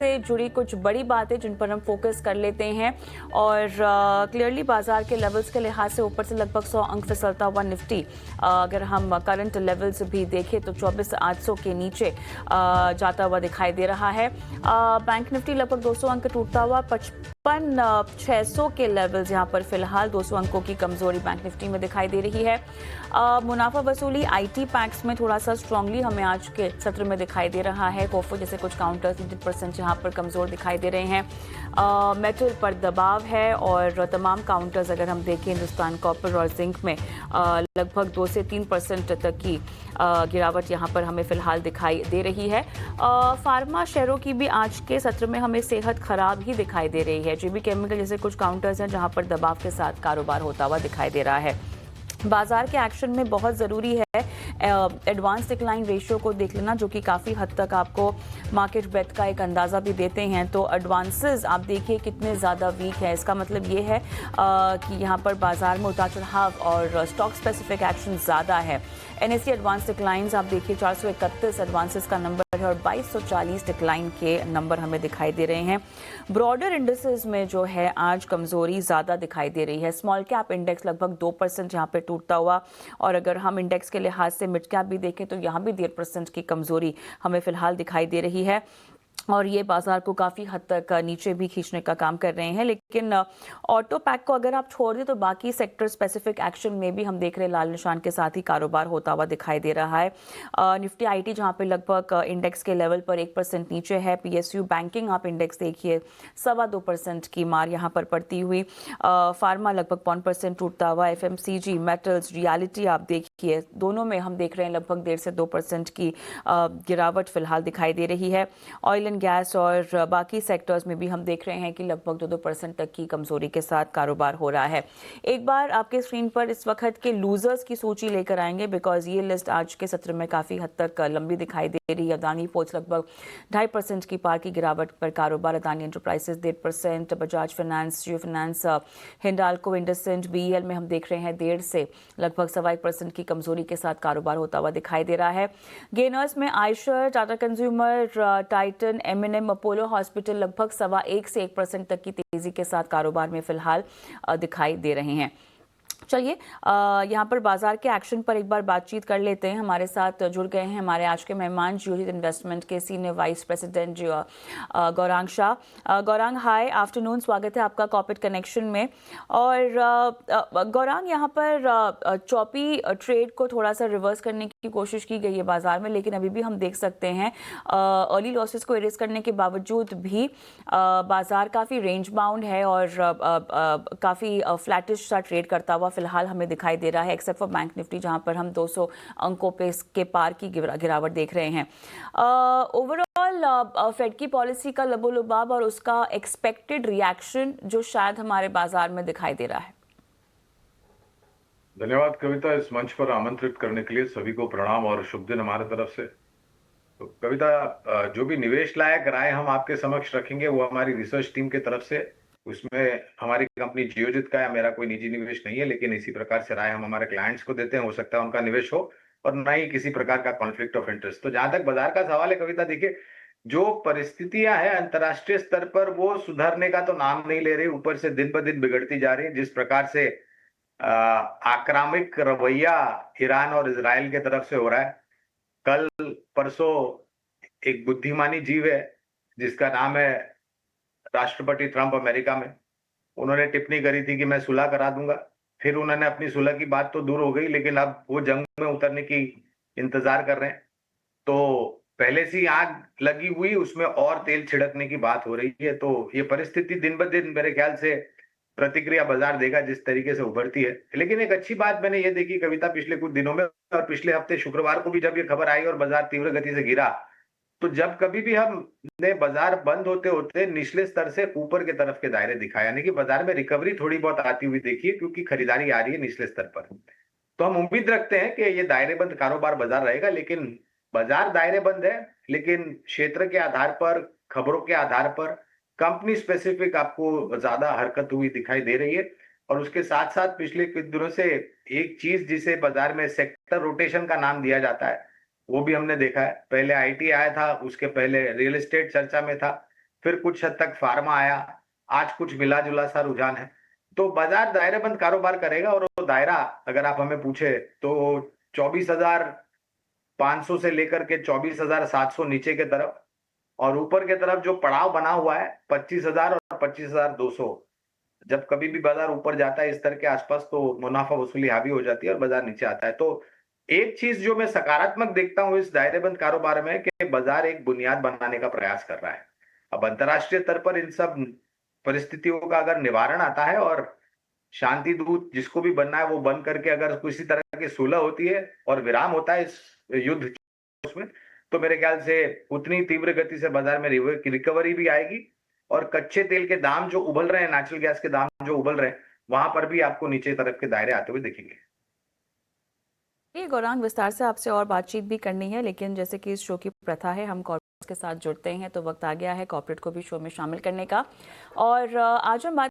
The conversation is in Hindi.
से जुड़ी कुछ बड़ी बातें जिन पर हम फोकस कर लेते हैं और क्लियरली बाजार के लेवल्स के लिहाज से ऊपर से लगभग 100 अंक फिसलता हुआ निफ्टी अगर हम करंट लेवल्स भी देखें तो 24,800 के नीचे जाता हुआ दिखाई दे रहा है। बैंक निफ्टी लगभग 200 अंक टूटता हुआ 55,600 के लेवल्स यहाँ पर फिलहाल 200 अंकों की कमजोरी बैंक निफ्टी में दिखाई दे रही है। मुनाफा वसूली आईटी पैक्स में थोड़ा सा स्ट्रांगली हमें आज के सत्र में दिखाई दे रहा है। कोफो जैसे कुछ काउंटर्स 20% यहाँ पर कमजोर दिखाई दे रहे हैं। मेटल पर दबाव है और तमाम काउंटर्स अगर हम देखें हिंदुस्तान कॉपर और जिंक में लगभग 2 से 3% तक की गिरावट यहाँ पर हमें फिलहाल दिखाई दे रही है। फार्मा शेयरों की भी आज के सत्र में हमें सेहत खराब ही दिखाई दे रही है। जेबी केमिकल जैसे कुछ काउंटर्स हैं जहां पर दबाव के साथ कारोबार होता हुआ दिखाई दे रहा है। बाजार के एक्शन में बहुत ज़रूरी है एडवांस डिक्लाइन रेशियो को देख लेना, जो कि काफ़ी हद तक आपको मार्केट ब्रेथ का एक अंदाज़ा भी देते हैं। तो एडवांसेस आप देखिए कितने ज़्यादा वीक है, इसका मतलब ये है कि यहाँ पर बाजार में उतार चढ़ाव और स्टॉक स्पेसिफिक एक्शन ज़्यादा है। एनएससी एडवांस डिक्लाइंस आप देखिए 431 एडवांसेस का नंबर है और 2240 डिक्लाइन के नंबर हमें दिखाई दे रहे हैं। ब्रॉडर इंडेक्सेस में जो है आज कमजोरी ज़्यादा दिखाई दे रही है। स्मॉल कैप इंडेक्स लगभग 2% यहाँ पे टूटता हुआ, और अगर हम इंडेक्स के लिहाज से मिड कैप भी देखें तो यहाँ भी 1.5% की कमजोरी हमें फिलहाल दिखाई दे रही है और ये बाजार को काफ़ी हद तक नीचे भी खींचने का काम कर रहे हैं। लेकिन ऑटो पैक को अगर आप छोड़ दें तो बाकी सेक्टर स्पेसिफिक एक्शन में भी हम देख रहे हैं लाल निशान के साथ ही कारोबार होता हुआ दिखाई दे रहा है। निफ्टी आईटी जहां पे लगभग इंडेक्स के लेवल पर 1% नीचे है। पीएसयू बैंकिंग आप इंडेक्स देखिए 2.25% की मार यहाँ पर पड़ती हुई। फार्मा लगभग 1% टूटता हुआ। एफएमसीजी, मेटल्स, रियलिटी आप देखिए दोनों में हम देख रहे हैं लगभग 1.5 से 2% की गिरावट फिलहाल दिखाई दे रही है। ऑयल एंड गैस और बाकी सेक्टर्स में भी हम देख रहे हैं कि लगभग 2% तक की कमजोरी के साथ कारोबार हो रहा है। एक बार आपके स्क्रीन पर इस वक्त के लूजर्स की सूची लेकर आएंगे, बिकॉज ये लिस्ट आज के सत्र में काफ़ी हद तक लंबी दिखाई दे रही है। अदानी पोर्ट्स लगभग 2.5% की पार की गिरावट पर कारोबार। अदानी एंटरप्राइजेस 1.5%, बजाज फाइनेंस, जियो फाइनेंस, हिंडाल्को, इंडसइंड, बीईएल में हम देख रहे हैं 1.5 से लगभग 1.25% की कमजोरी के साथ कारोबार होता हुआ दिखाई दे रहा है। गेनर्स में Eicher, Tata consumer, Titan, M N M, Apollo hospital लगभग 1.25 से 1% तक की तेजी के साथ कारोबार में फिलहाल दिखाई दे रहे हैं। चलिए यहाँ पर बाजार के एक्शन पर एक बार बातचीत कर लेते हैं। हमारे साथ जुड़ गए हैं हमारे आज के मेहमान जियोजीत इन्वेस्टमेंट के senior vice president Gaurang Shah. Gaurang, hi afternoon, स्वागत है आपका कॉर्पोरेट कनेक्शन में। और गौरांग, यहाँ पर चौपी ट्रेड को थोड़ा सा रिवर्स करने की कोशिश की गई है बाजार में, लेकिन अभी भी हम देख सकते हैं अर्ली लॉसेस को इरेज करने के बावजूद भी बाजार काफ़ी रेंज बाउंड है और काफ़ी फ्लैटिश सा ट्रेड करता हुआ फिलहाल हमें दिखाई दे रहा है, एक्सेप्ट फॉर बैंक निफ्टी जहां पर हम 200 अंकों पे के पार की गिरावट देख रहे हैं। ओवरऑल फेड की पॉलिसी का लबोलुबाब और उसका एक्सपेक्टेड रिएक्शन जो शायद हमारे बाजार में दिखाई दे रहा है। धन्यवाद कविता, इस मंच पर आमंत्रित करने के लिए सभी को प्रणाम और शुभ दिन हमारे तरफ से। तो कविता, जो भी निवेश लायक राय हम आपके समक्ष रखेंगे वो हमारी रिसर्च टीम की तरफ से, उसमें हमारी कंपनी जियोजित का या मेरा कोई निजी निवेश नहीं है, लेकिन इसी प्रकार से राय हम हमारे क्लाइंट्स को देते हैं। हो सकता है उनका निवेश हो और ना ही किसी प्रकार का कॉन्फ्लिक्ट ऑफ इंटरेस्ट। तो जहां तक बाजार का सवाल है कविता, देखिए जो परिस्थितियां हैं अंतर्राष्ट्रीय स्तर पर वो सुधरने का तो नाम नहीं ले रही, ऊपर से दिन ब दिन बिगड़ती जा रही है। जिस प्रकार से आक्रामक रवैया ईरान और इजराइल की तरफ से हो रहा है। कल परसों एक बुद्धिमानी जीव है जिसका नाम है राष्ट्रपति ट्रंप अमेरिका में, उन्होंने टिप्पणी करी थी कि मैं सुलह करा दूंगा। फिर उन्होंने अपनी सुलह की बात तो दूर हो गई, लेकिन अब वो जंग में उतरने की इंतजार कर रहे हैं। तो पहले से ही आग लगी हुई उसमें और तेल छिड़कने की बात हो रही है। तो ये परिस्थिति दिन ब दिन मेरे ख्याल से प्रतिक्रिया बाजार देगा जिस तरीके से उभरती है। लेकिन एक अच्छी बात मैंने ये देखी कविता पिछले कुछ दिनों में, और पिछले हफ्ते शुक्रवार को भी जब ये खबर आई और बाजार तीव्र गति से गिरा, तो जब कभी भी हमने बाजार बंद होते होते निचले स्तर से ऊपर के तरफ के दायरे दिखाए, यानी कि बाजार में रिकवरी थोड़ी बहुत आती हुई देखिए, क्योंकि खरीदारी आ रही है निचले स्तर पर। तो हम उम्मीद रखते हैं कि ये दायरे बंद कारोबार बाजार रहेगा। लेकिन बाजार दायरे बंद है, लेकिन क्षेत्र के आधार पर, खबरों के आधार पर, कंपनी स्पेसिफिक आपको ज्यादा हरकत हुई दिखाई दे रही है। और उसके साथ साथ पिछले कुछ दिनों से एक चीज जिसे बाजार में सेक्टर रोटेशन का नाम दिया जाता है, वो भी हमने देखा है। पहले आईटी आया था, उसके पहले रियल एस्टेट चर्चा में था, फिर कुछ हद तक फार्मा आया, आज कुछ मिला-जुला सा रुझान है। तो बाज़ार दायरेबंद कारोबार करेगा और वो दायरा अगर आप हमें पूछे तो 24,500 से लेकर के 24,700 नीचे के तरफ और ऊपर के तरफ जो पड़ाव बना हुआ है 25,000 और 25,200। जब कभी भी बाजार ऊपर जाता है इस स्तर के आसपास तो मुनाफा वसूली हावी हो जाती है और बाजार नीचे आता है। तो एक चीज जो मैं सकारात्मक देखता हूं इस दायरेबंद कारोबार में कि बाजार एक बुनियाद बनाने का प्रयास कर रहा है। अब अंतर्राष्ट्रीय स्तर पर इन सब परिस्थितियों का अगर निवारण आता है और शांति दूत जिसको भी बनना है वो बन करके अगर किसी तरह की सुलह होती है और विराम होता है इस युद्ध उसमें, तो मेरे ख्याल से उतनी तीव्र गति से बाजार में रिकवरी भी आएगी और कच्चे तेल के दाम जो उबल रहे हैं, नेचुरल गैस के दाम जो उबल रहे हैं, वहां पर भी आपको नीचे तरफ के दायरे आते हुए दिखेंगे। ये गौरांग, विस्तार से आपसे और बातचीत भी करनी है, लेकिन जैसे कि इस शो की प्रथा है, हम कॉर्पोरेट्स के साथ जुड़ते हैं, तो वक्त आ गया है कॉर्पोरेट को भी शो में शामिल करने का। और आज हम बात